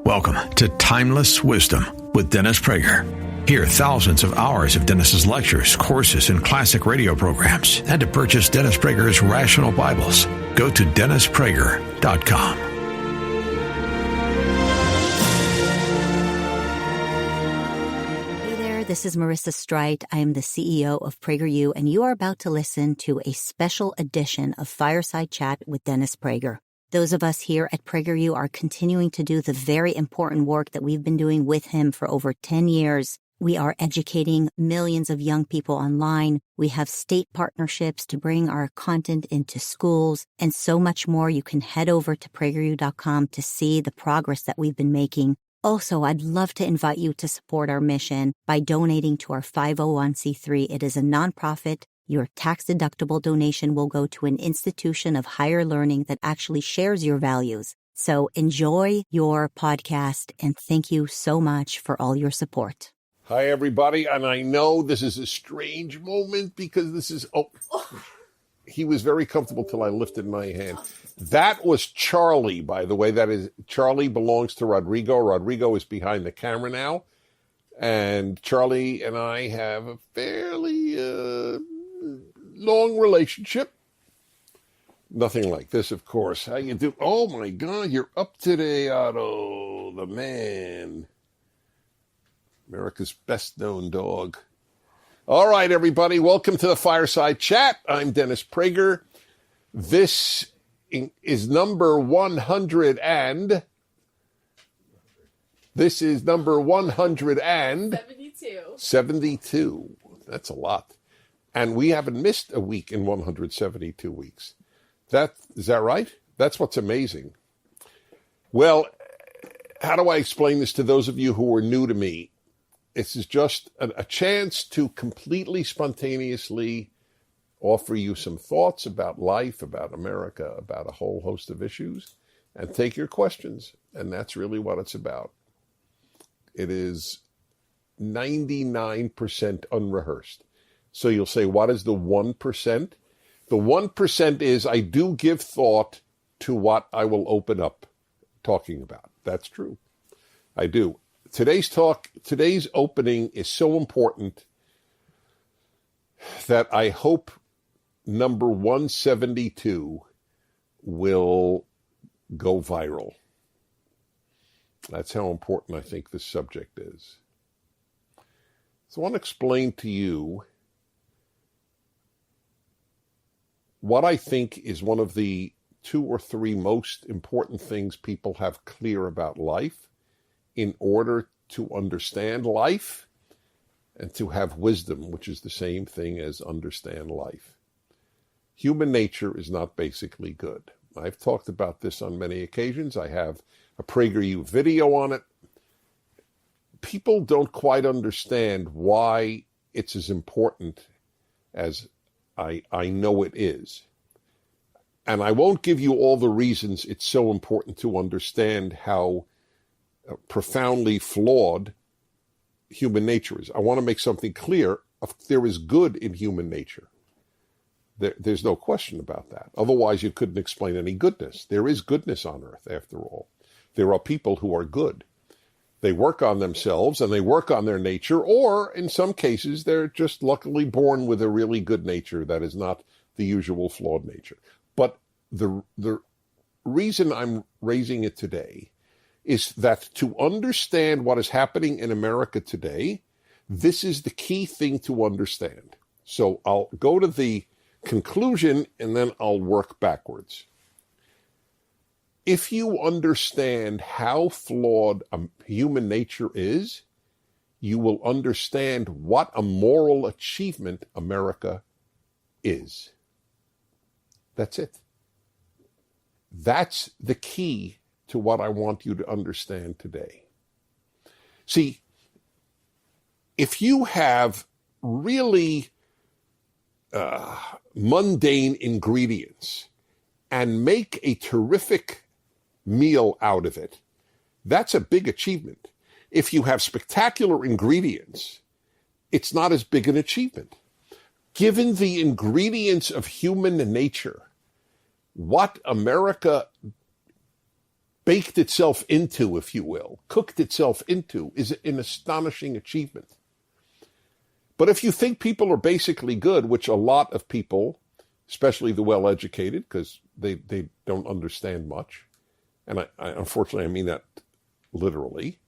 Welcome to Timeless Wisdom with Dennis Prager. Hear thousands of hours of Dennis's lectures, courses, and classic radio programs. And to purchase Dennis Prager's Rational Bibles, go to DennisPrager.com. Hey there, this is Marissa Streit. I am the CEO of PragerU, and you are about to listen to a special edition of Fireside Chat with Dennis Prager. Those of us here at PragerU are continuing to do the very important work that we've been doing with him for over 10 years. We are educating millions of young people online. We have state partnerships to bring our content into schools and so much more. You can head over to PragerU.com to see the progress that we've been making. Also, I'd love to invite you to support our mission by donating to our 501c3. It is a nonprofit. Your tax-deductible donation will go to an institution of higher learning that actually shares your values. So enjoy your podcast, and thank you so much for all your support. Hi, everybody. And I know this is a strange moment because this is... he was very comfortable till I lifted my hand. That was Charlie, by the way. That is, Charlie belongs to Rodrigo. Rodrigo is behind the camera now. And Charlie and I have a fairly... long relationship. Nothing like this, of course. How you do? Oh my God, you're up today, Otto, the man. America's best known dog. All right, everybody, welcome to the Fireside Chat. I'm Dennis Prager. This is number 100 and... This is number 172. That's a lot. And we haven't missed a week in 172 weeks. Is that right? That's what's amazing. Well, how do I explain this to those of you who are new to me? This is just a chance to completely spontaneously offer you some thoughts about life, about America, about a whole host of issues, and take your questions. And that's really what it's about. It is 99% unrehearsed. So you'll say, what is the 1%? The 1% is I do give thought to what I will open up talking about. That's true. I do. Today's opening is so important that I hope number 172 will go viral. That's how important I think this subject is. So I want to explain to you what I think is one of the 2 or 3 most important things people have clear about life in order to understand life and to have wisdom, which is the same thing as understand life. Human nature is not basically good. I've talked about this on many occasions. I have a PragerU video on it. People don't quite understand why it's as important as I know it is. And I won't give you all the reasons it's so important to understand how profoundly flawed human nature is. I want to make something clear. There is good in human nature. There's no question about that. Otherwise, you couldn't explain any goodness. There is goodness on earth, after all. There are people who are good. They work on themselves and they work on their nature, or in some cases, they're just luckily born with a really good nature that is not the usual flawed nature. But the reason I'm raising it today is that to understand what is happening in America today, this is the key thing to understand. So I'll go to the conclusion and then I'll work backwards. If you understand how flawed human nature is, you will understand what a moral achievement America is. That's it. That's the key to what I want you to understand today. See, if you have really mundane ingredients and make a terrific meal out of it, that's a big achievement. If you have spectacular ingredients, it's not as big an achievement. Given the ingredients of human nature, what America baked itself into, if you will, cooked itself into, is an astonishing achievement. But if you think people are basically good, which a lot of people, especially the well-educated, because they don't understand much, and I unfortunately I mean that literally,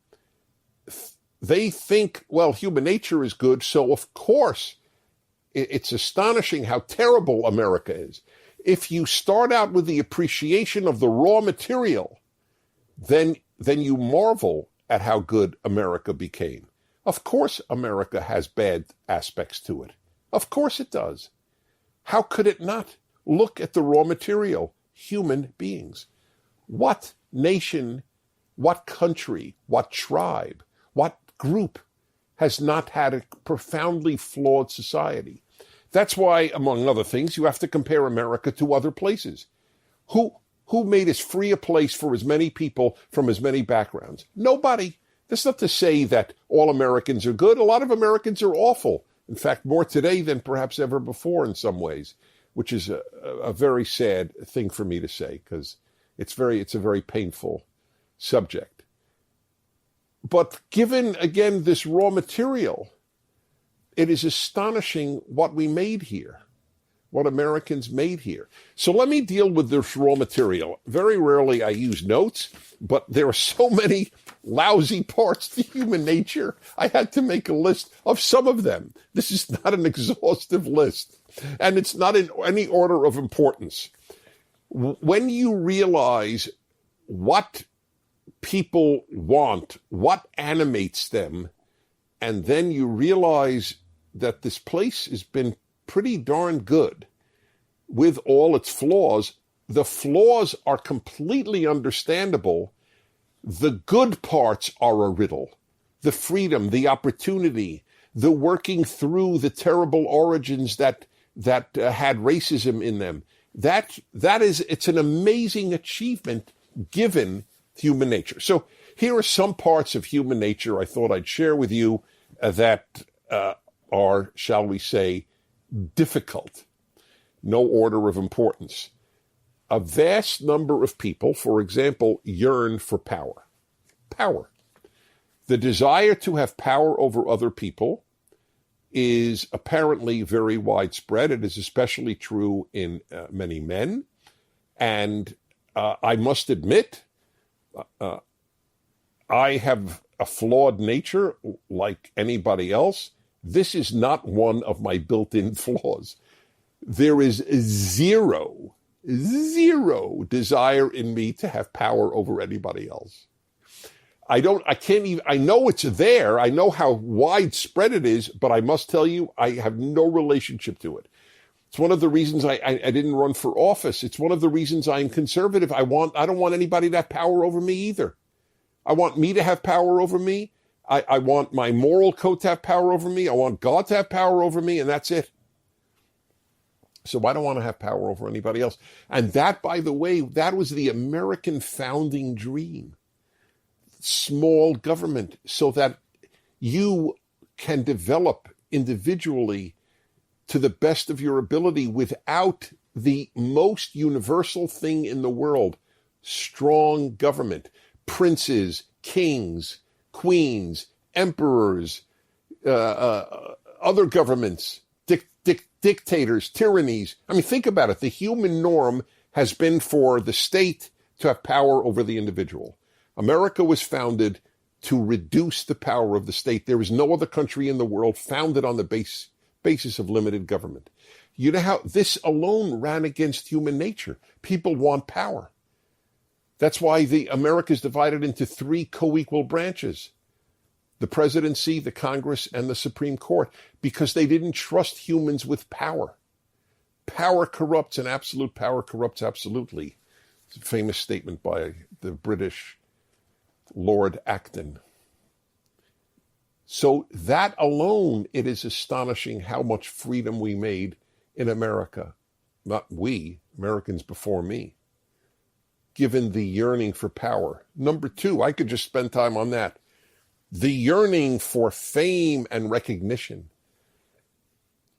they think, well, human nature is good, so of course it's astonishing how terrible America is. If you start out with the appreciation of the raw material, then you marvel at how good America became. Of course America has bad aspects to it. Of course it does. How could it not? Look at the raw material, human beings. What nation, what country, what tribe, what group has not had a profoundly flawed society? That's why, among other things, you have to compare America to other places. Who made as free a place for as many people from as many backgrounds? Nobody. That's not to say that all Americans are good. A lot of Americans are awful. In fact, more today than perhaps ever before in some ways, which is a very sad thing for me to say, because it's a very painful subject. But given, again, this raw material, it is astonishing what we made here, what Americans made here. So let me deal with this raw material. Very rarely I use notes, but there are so many lousy parts to human nature. I had to make a list of some of them. This is not an exhaustive list, and it's not in any order of importance. When you realize what people want, what animates them, and then you realize that this place has been pretty darn good with all its flaws. The flaws are completely understandable. The good parts are a riddle. The freedom, the opportunity, the working through the terrible origins that had racism in them. It's an amazing achievement given human nature. So here are some parts of human nature I thought I'd share with you that are, shall we say, difficult. No order of importance. A vast number of people, for example, yearn for power. Power. The desire to have power over other people is apparently very widespread. It is especially true in many men. And I must admit, I have a flawed nature like anybody else. This is not one of my built-in flaws. There is zero desire in me to have power over anybody else. I know it's there. I know how widespread it is, but I must tell you, I have no relationship to it. It's one of the reasons I didn't run for office. It's one of the reasons I'm conservative. I don't want anybody to have power over me either. I want me to have power over me. I want my moral code to have power over me. I want God to have power over me, and that's it. So I don't want to have power over anybody else. And that, by the way, that was the American founding dream. Small government, so that you can develop individually to the best of your ability without the most universal thing in the world, strong government, princes, kings, queens, emperors, other governments, dictators, tyrannies. I mean, think about it. The human norm has been for the state to have power over the individual. America was founded to reduce the power of the state. There is no other country in the world founded on the basis of limited government. You know how this alone ran against human nature. People want power. That's why America is divided into three co-equal branches: the presidency, the Congress, and the Supreme Court, because they didn't trust humans with power. Power corrupts, and absolute power corrupts absolutely. It's a famous statement by the British Lord Acton. So that alone, it is astonishing how much freedom we made in America. Not we, Americans before me, given the yearning for power. Number two, I could just spend time on that. The yearning for fame and recognition.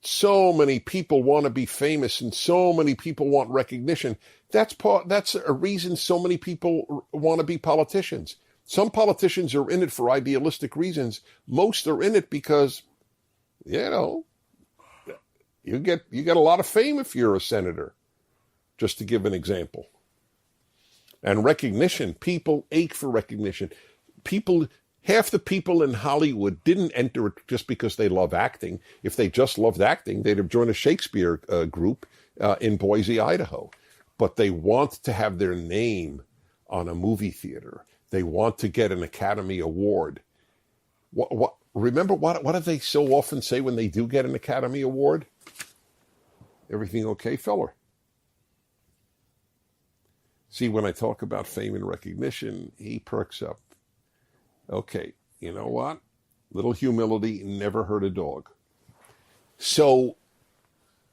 so many people want to be famous and so many people want recognition. That's a reason so many people want to be politicians. Some politicians are in it for idealistic reasons. Most are in it because, you get a lot of fame if you're a senator, just to give an example. And recognition, people ache for recognition. Half the people in Hollywood didn't enter it just because they love acting. If they just loved acting, they'd have joined a Shakespeare group in Boise, Idaho. But they want to have their name on a movie theater. They want to get an Academy Award. Remember what do they so often say when they do get an Academy Award? Everything okay, feller? See, when I talk about fame and recognition, he perks up. Okay, you know what? Little humility never hurt a dog. So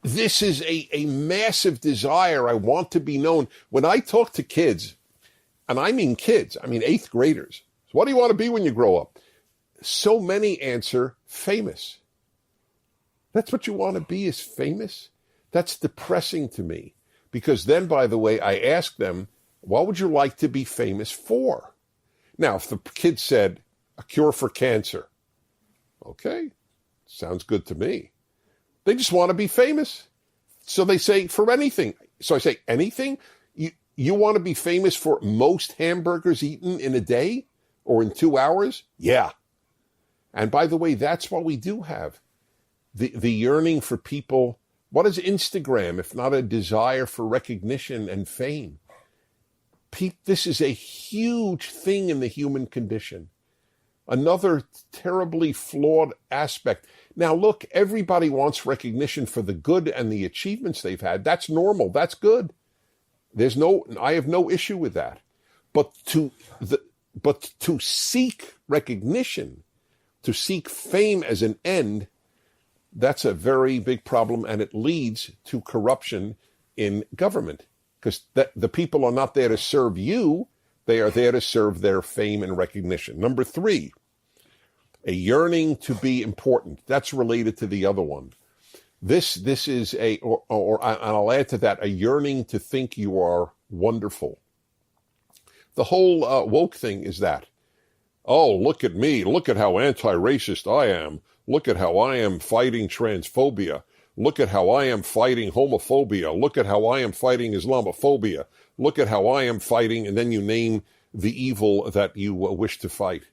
this is a massive desire. I want to be known. When I talk to kids, and I mean kids, I mean 8th graders. So what do you want to be when you grow up? So many answer famous. That's what you want to be, is famous? That's depressing to me. Because then, by the way, I ask them, what would you like to be famous for? Now, if the kid said, a cure for cancer, okay, sounds good to me. They just want to be famous. So they say, for anything. So I say, anything? You want to be famous for most hamburgers eaten in a day or in 2 hours? Yeah. And by the way, that's what we do have. The yearning for people. What is Instagram if not a desire for recognition and fame? This is a huge thing in the human condition. Another terribly flawed aspect. Now, look, everybody wants recognition for the good and the achievements they've had. That's normal. That's good. I have no issue with that. But to seek recognition, to seek fame as an end, that's a very big problem, and it leads to corruption in government. Because the people are not there to serve you. They are there to serve their fame and recognition. Number 3, a yearning to be important. That's related to the other one. This is and I'll add to that, a yearning to think you are wonderful. The whole woke thing is that. Oh, look at me. Look at how anti-racist I am. Look at how I am fighting transphobia. Look at how I am fighting homophobia. Look at how I am fighting Islamophobia. Look at how I am fighting, and then you name the evil that you wish to fight.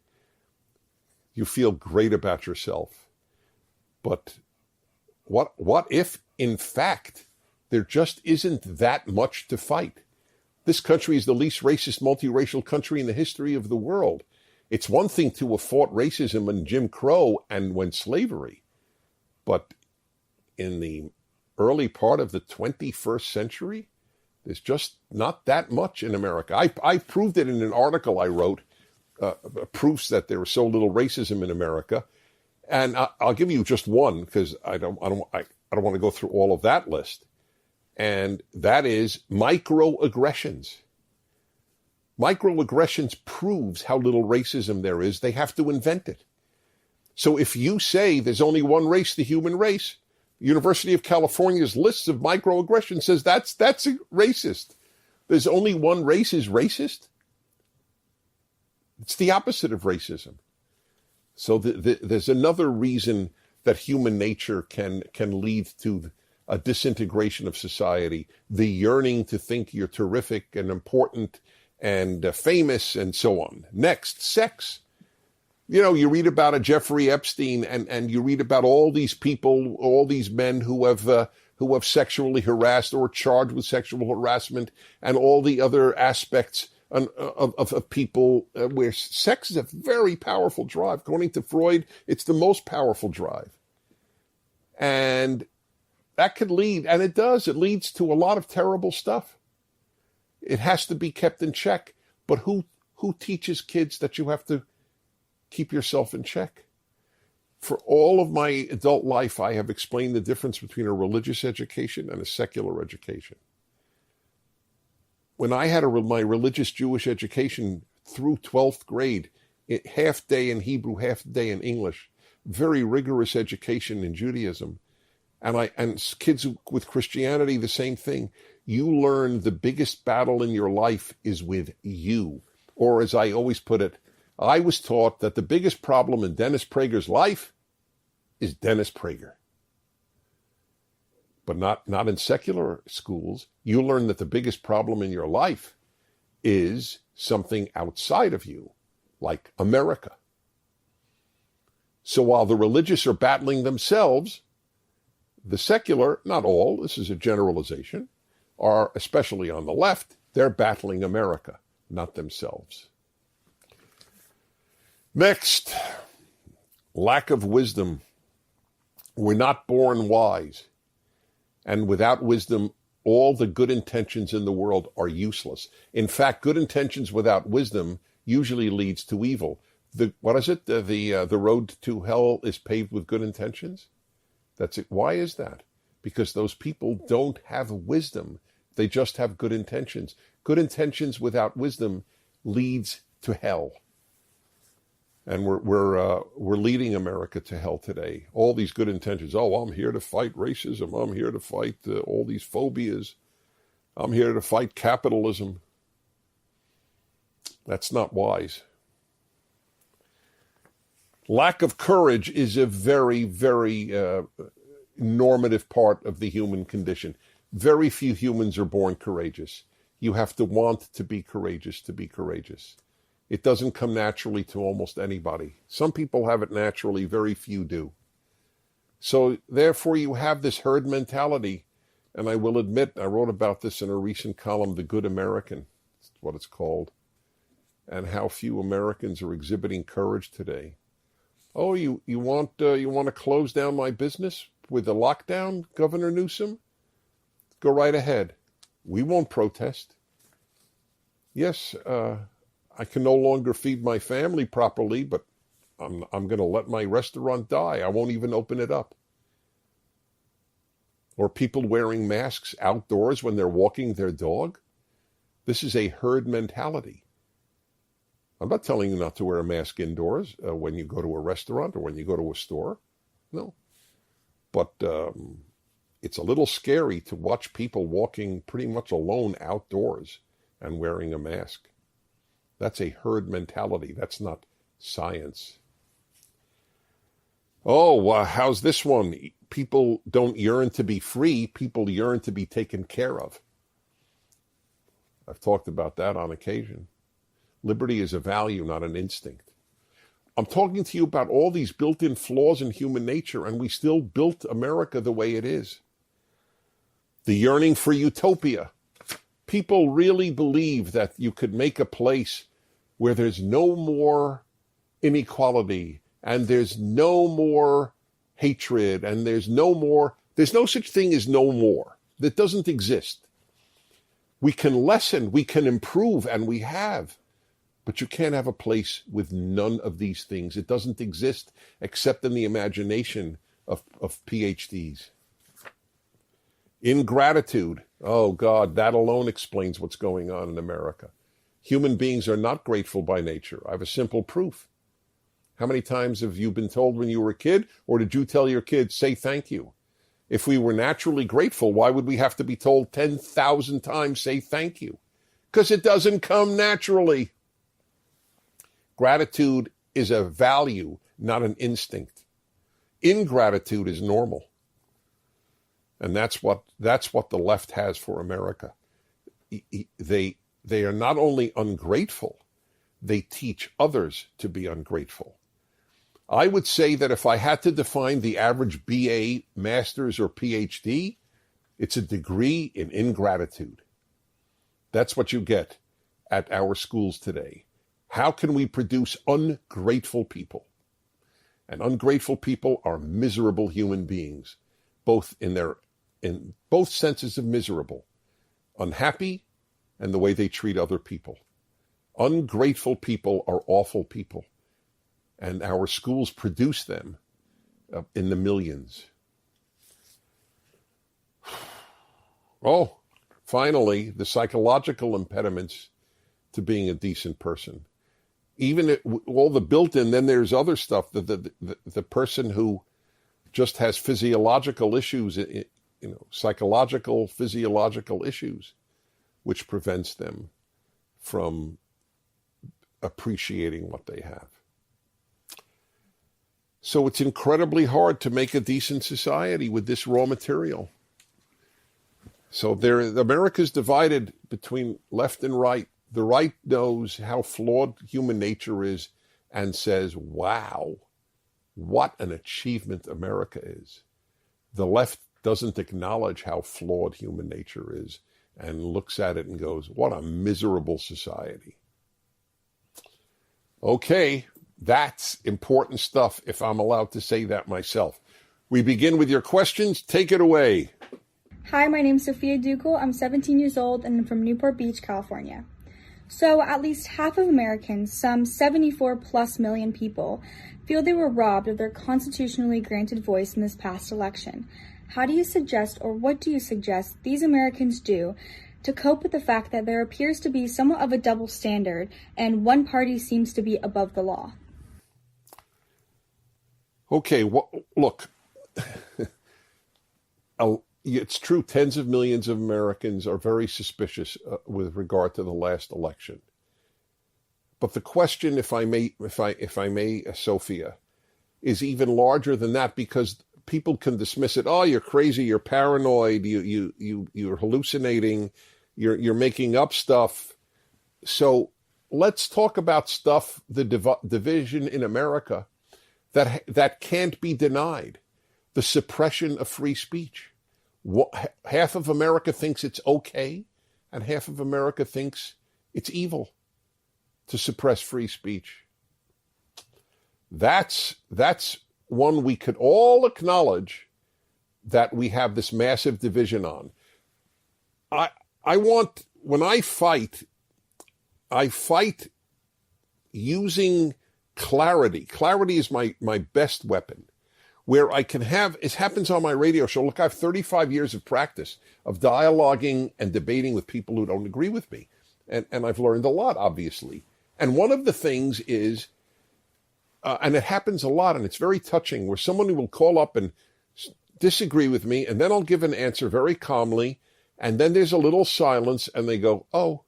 You feel great about yourself. But what if, in fact, there just isn't that much to fight? This country is the least racist, multiracial country in the history of the world. It's one thing to have fought racism and Jim Crow and when slavery, but in the early part of the 21st century, there's just not that much in America. I proved it in an article I wrote, proofs that there was so little racism in America. And I'll give you just one, because I don't want to go through all of that list. And that is microaggressions. Microaggressions proves how little racism there is. They have to invent it. So if you say there's only one race, the human race, University of California's list of microaggressions says that's racist. There's only one race is racist. It's the opposite of racism. So there's another reason that human nature can lead to a disintegration of society, the yearning to think you're terrific and important and famous and so on. Next, sex. You read about a Jeffrey Epstein and you read about all these people, all these men who have sexually harassed or charged with sexual harassment and all the other aspects of people where sex is a very powerful drive. According to Freud, it's the most powerful drive. And that could lead, and it does, it leads to a lot of terrible stuff. It has to be kept in check. But who teaches kids that you have to keep yourself in check? For all of my adult life, I have explained the difference between a religious education and a secular education. When I had my religious Jewish education through 12th grade, half day in Hebrew, half day in English, very rigorous education in Judaism, And kids with Christianity, the same thing. You learn the biggest battle in your life is with you. Or as I always put it, I was taught that the biggest problem in Dennis Prager's life is Dennis Prager. But not in secular schools. You learn that the biggest problem in your life is something outside of you, like America. So while the religious are battling themselves, the secular, not all, this is a generalization, are, especially on the left, they're battling America, not themselves. Next, lack of wisdom. We're not born wise. And without wisdom, all the good intentions in the world are useless. In fact, good intentions without wisdom usually leads to evil. The road to hell is paved with good intentions? That's it. Why is that? Because those people don't have wisdom. They just have good intentions. Good intentions without wisdom leads to hell. And we're leading America to hell today. All these good intentions. Oh, I'm here to fight racism. I'm here to fight all these phobias. I'm here to fight capitalism. That's not wise. Lack of courage is a very, very normative part of the human condition. Very few humans are born courageous. You have to want to be courageous to be courageous. It doesn't come naturally to almost anybody. Some people have it naturally, very few do. So therefore you have this herd mentality, and I will admit, I wrote about this in a recent column, The Good American, that's what it's called, and how few Americans are exhibiting courage today. Oh, you want to close down my business with the lockdown, Governor Newsom? Go right ahead. We won't protest. Yes, I can no longer feed my family properly, but I'm going to let my restaurant die. I won't even open it up. Or people wearing masks outdoors when they're walking their dog. This is a herd mentality. I'm not telling you not to wear a mask indoors when you go to a restaurant or when you go to a store. No. But it's a little scary to watch people walking pretty much alone outdoors and wearing a mask. That's a herd mentality. That's not science. Oh, how's this one? People don't yearn to be free. People yearn to be taken care of. I've talked about that on occasion. Liberty is a value, not an instinct. I'm talking to you about all these built-in flaws in human nature, and we still built America the way it is. The yearning for utopia. People really believe that you could make a place where there's no more inequality, and there's no more hatred, and there's no such thing as no more. That doesn't exist. We can lessen, we can improve, and we have. But you can't have a place with none of these things. It doesn't exist except in the imagination of PhDs. Ingratitude. Oh, God, that alone explains what's going on in America. Human beings are not grateful by nature. I have a simple proof. How many times have you been told when you were a kid, or did you tell your kids, say thank you? If we were naturally grateful, why would we have to be told 10,000 times, say thank you? Because it doesn't come naturally. Gratitude is a value, not an instinct. Ingratitude is normal. And that's what the left has for America. They are not only ungrateful, they teach others to be ungrateful. I would say that if I had to define the average BA, master's, or PhD, it's a degree in ingratitude. That's what you get at our schools today. How can we produce ungrateful people? And ungrateful people are miserable human beings, in both senses of miserable, unhappy, and the way they treat other people. Ungrateful people are awful people, and our schools produce them in the millions. Oh, finally, the psychological impediments to being a decent person. Even all the built-in, then there's other stuff. The person who just has physiological issues, psychological, physiological issues, which prevents them from appreciating what they have. So it's incredibly hard to make a decent society with this raw material. So America's divided between left and right. The right knows how flawed human nature is and says, wow, what an achievement America is. The left doesn't acknowledge how flawed human nature is and looks at it and goes, what a miserable society. Okay, that's important stuff, if I'm allowed to say that myself. We begin with your questions. Take it away. Hi, my name's Sophia Ducal. I'm 17 years old and I'm from Newport Beach, California. So at least half of Americans, some 74 plus million people, feel they were robbed of their constitutionally granted voice in this past election. How do you suggest, or what do you suggest these Americans do to cope with the fact that there appears to be somewhat of a double standard and one party seems to be above the law? Okay, well, look, it's true. Tens of millions of Americans are very suspicious with regard to the last election. But the question, if I may, Sophia, is even larger than that, because people can dismiss it. Oh, you're crazy. You're paranoid. You're hallucinating. You're making up stuff. So let's talk about stuff, the division in America that can't be denied. The suppression of free speech. Half of America thinks it's okay, and half of America thinks it's evil to suppress free speech. That's one we could all acknowledge that we have this massive division on. When I fight using clarity. Clarity is my best weapon. Where I can have, it happens on my radio show. Look, I have 35 years of practice of dialoguing and debating with people who don't agree with me. And I've learned a lot, obviously. And one of the things is, and it happens a lot, and it's very touching, where someone will call up and disagree with me, and then I'll give an answer very calmly, and then there's a little silence, and they go, oh.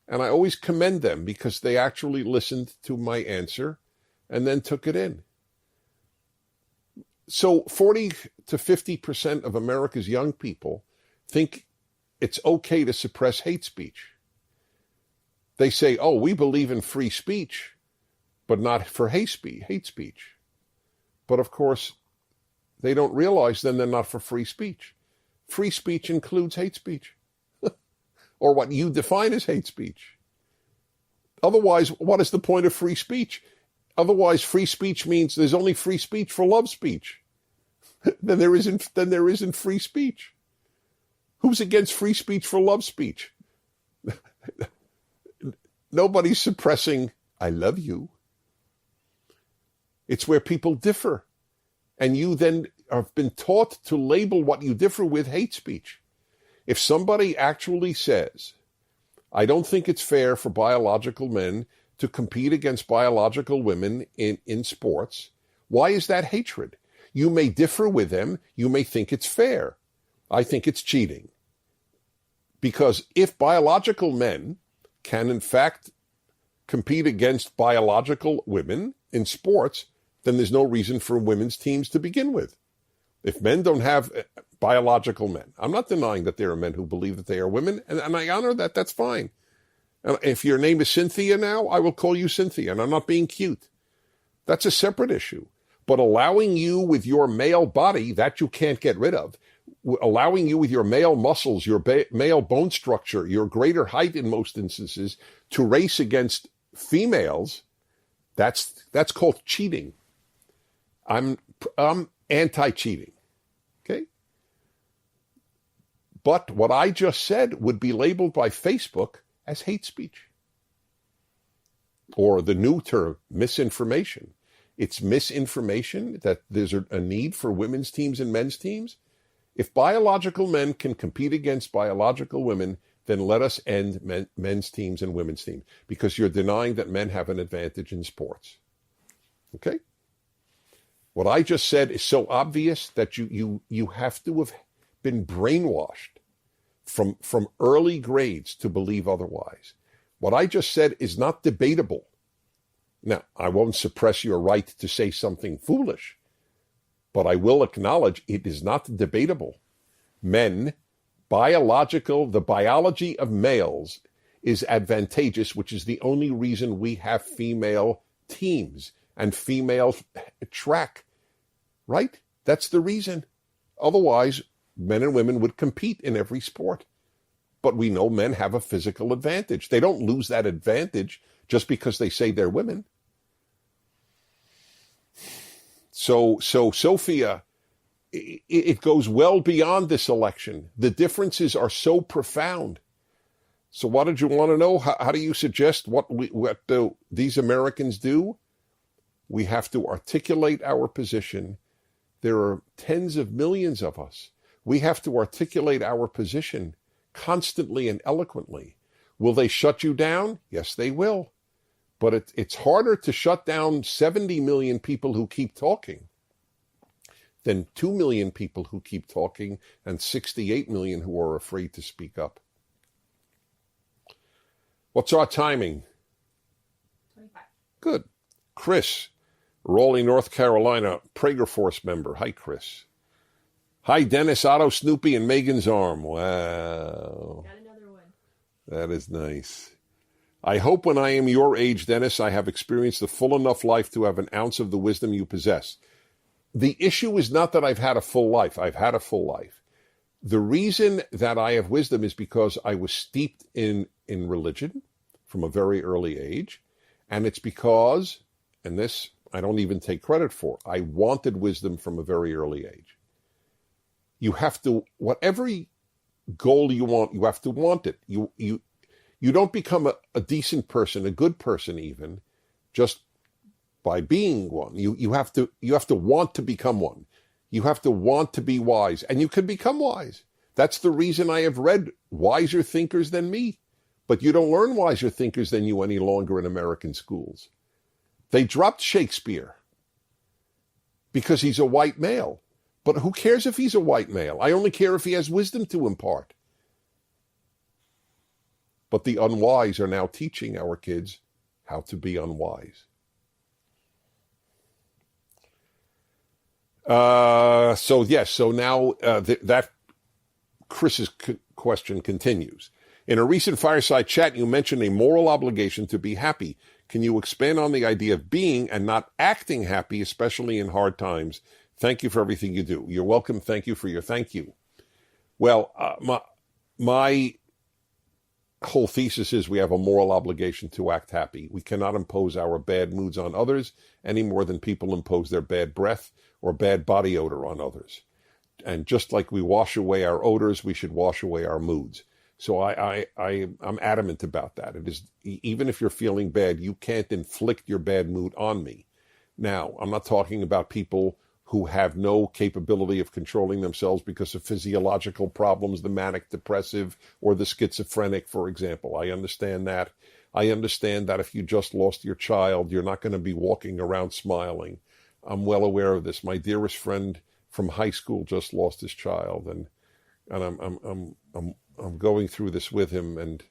And I always commend them because they actually listened to my answer and then took it in. So 40 to 50% of America's young people think it's okay to suppress hate speech. They say, oh, we believe in free speech, but not for hate speech. But of course, they don't realize then they're not for free speech. Free speech includes hate speech, or what you define as hate speech. Otherwise, what is the point of free speech? Otherwise, free speech means there's only free speech for love speech. Then there isn't free speech. Who's against free speech for love speech? Nobody's suppressing, I love you. It's where people differ. And you then have been taught to label what you differ with hate speech. If somebody actually says, I don't think it's fair for biological men to compete against biological women in sports, why is that hatred? You may differ with them. You may think it's fair. I think it's cheating. Because if biological men can, in fact, compete against biological women in sports, then there's no reason for women's teams to begin with. If men don't have biological men, I'm not denying that there are men who believe that they are women, and I honor that. That's fine. And if your name is Cynthia now, I will call you Cynthia, and I'm not being cute. That's a separate issue. But allowing you with your male body, that you can't get rid of, allowing you with your male muscles, your male bone structure, your greater height in most instances, to race against females, that's called cheating. I'm anti-cheating, okay? But what I just said would be labeled by Facebook as hate speech. Or the new term, misinformation. It's misinformation that there's a need for women's teams and men's teams. If biological men can compete against biological women, then let us end men's teams and women's teams, because you're denying that men have an advantage in sports. Okay? What I just said is so obvious that you have to have been brainwashed from early grades to believe otherwise. What I just said is not debatable. Now, I won't suppress your right to say something foolish, but I will acknowledge it is not debatable. Men, the biology of males is advantageous, which is the only reason we have female teams and female track, right? That's the reason. Otherwise, men and women would compete in every sport. But we know men have a physical advantage. They don't lose that advantage just because they say they're women. So Sophia, it goes well beyond this election. The differences are so profound. So what did you want to know? How do you suggest what these Americans do? We have to articulate our position. There are tens of millions of us. We have to articulate our position constantly and eloquently. Will they shut you down? Yes, they will. But it's harder to shut down 70 million people who keep talking than 2 million people who keep talking and 68 million who are afraid to speak up. What's our timing? 25. Good. Chris, Raleigh, North Carolina, Prager Force member. Hi, Chris. Hi, Dennis, Otto, Snoopy, and Megan's arm. Wow. Got another one. That is nice. I hope when I am your age, Dennis, I have experienced a full enough life to have an ounce of the wisdom you possess. The issue is not that I've had a full life. I've had a full life. The reason that I have wisdom is because I was steeped in religion from a very early age. And it's because, and this I don't even take credit for, I wanted wisdom from a very early age. You have to, whatever goal you want, you have to want it. You don't become a decent person, a good person even, just by being one. You have to want to become one. You have to want to be wise, and you can become wise. That's the reason I have read wiser thinkers than me. But you don't learn wiser thinkers than you any longer in American schools. They dropped Shakespeare because he's a white male. But who cares if he's a white male? I only care if he has wisdom to impart. But the unwise are now teaching our kids how to be unwise. So now that Chris's question continues. In a recent Fireside Chat, you mentioned a moral obligation to be happy. Can you expand on the idea of being and not acting happy, especially in hard times? Thank you for everything you do. You're welcome. Thank you for your thank you. Well, my whole thesis is we have a moral obligation to act happy. We cannot impose our bad moods on others any more than people impose their bad breath or bad body odor on others. And just like we wash away our odors, we should wash away our moods. So I'm adamant about that. It is, even if you're feeling bad, you can't inflict your bad mood on me. Now, I'm not talking about people who have no capability of controlling themselves because of physiological problems, the manic depressive or the schizophrenic, for example. I understand that. I understand that if you just lost your child, you're not going to be walking around smiling. I'm well aware of this. My dearest friend from high school just lost his child, and I'm going through this with him, and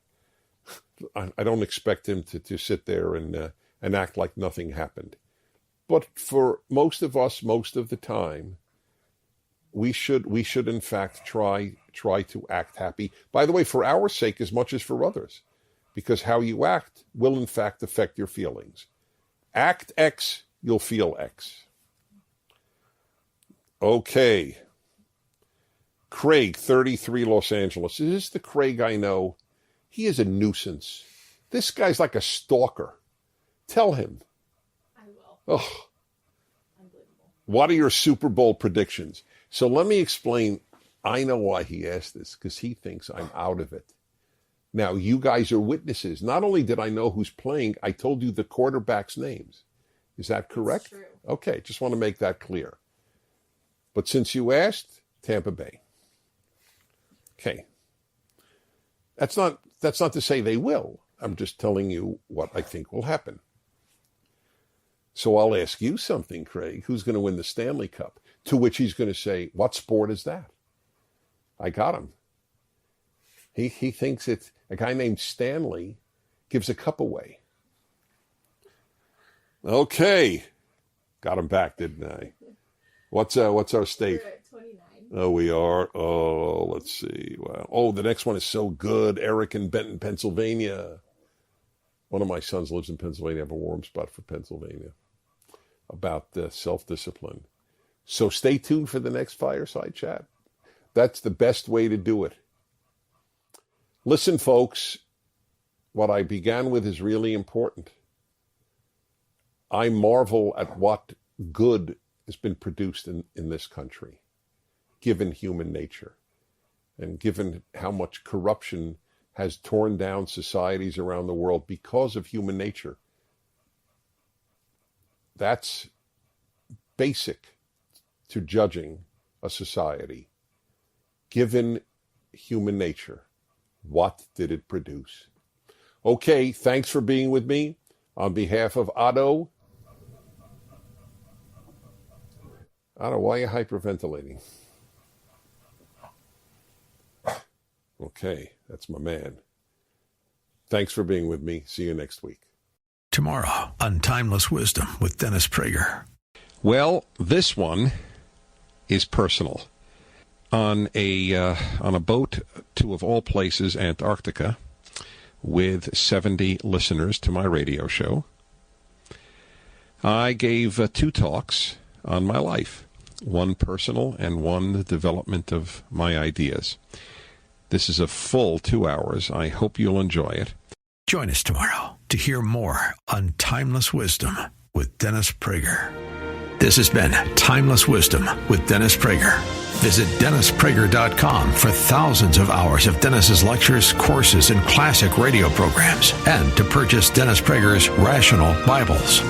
I don't expect him to sit there and act like nothing happened. But for most of us, most of the time, we should in fact try to act happy. By the way, for our sake as much as for others, because how you act will in fact affect your feelings. Act X, you'll feel X. Okay. Craig, 33, Los Angeles. Is this the Craig I know? He is a nuisance. This guy's like a stalker. Tell him. I will. Oh. Unbelievable. What are your Super Bowl predictions? So let me explain. I know why he asked this, because he thinks I'm out of it. Now, you guys are witnesses. Not only did I know who's playing, I told you the quarterbacks' names. Is that correct? That's true. Okay, just want to make that clear. But since you asked, Tampa Bay. Okay. That's not to say they will. I'm just telling you what I think will happen. So I'll ask you something, Craig. Who's going to win the Stanley Cup? To which he's going to say, what sport is that? I got him. He thinks it's a guy named Stanley gives a cup away. Okay. Got him back, didn't I? What's our state? We're at 29. Oh, we are. Oh, let's see. Wow. Oh, the next one is so good. Eric in Benton, Pennsylvania. One of my sons lives in Pennsylvania. I have a warm spot for Pennsylvania about self-discipline. So stay tuned for the next Fireside Chat. That's the best way to do it. Listen, folks, what I began with is really important. I marvel at what good has been produced in this country, given human nature, and given how much corruption has torn down societies around the world because of human nature. That's basic to judging a society. Given human nature, what did it produce? Okay, thanks for being with me. On behalf of Otto, why are you hyperventilating? Okay, that's my man. Thanks for being with me. See you next week. Tomorrow on Timeless Wisdom with Dennis Prager. Well, this one is personal. On a boat to, of all places, Antarctica, with 70 listeners to my radio show, I gave 2 talks on my life, one personal and one the development of my ideas. This is a full 2 hours. I hope you'll enjoy it. Join us tomorrow to hear more on Timeless Wisdom with Dennis Prager. This has been Timeless Wisdom with Dennis Prager. Visit DennisPrager.com for thousands of hours of Dennis's lectures, courses, and classic radio programs, and to purchase Dennis Prager's Rational Bibles.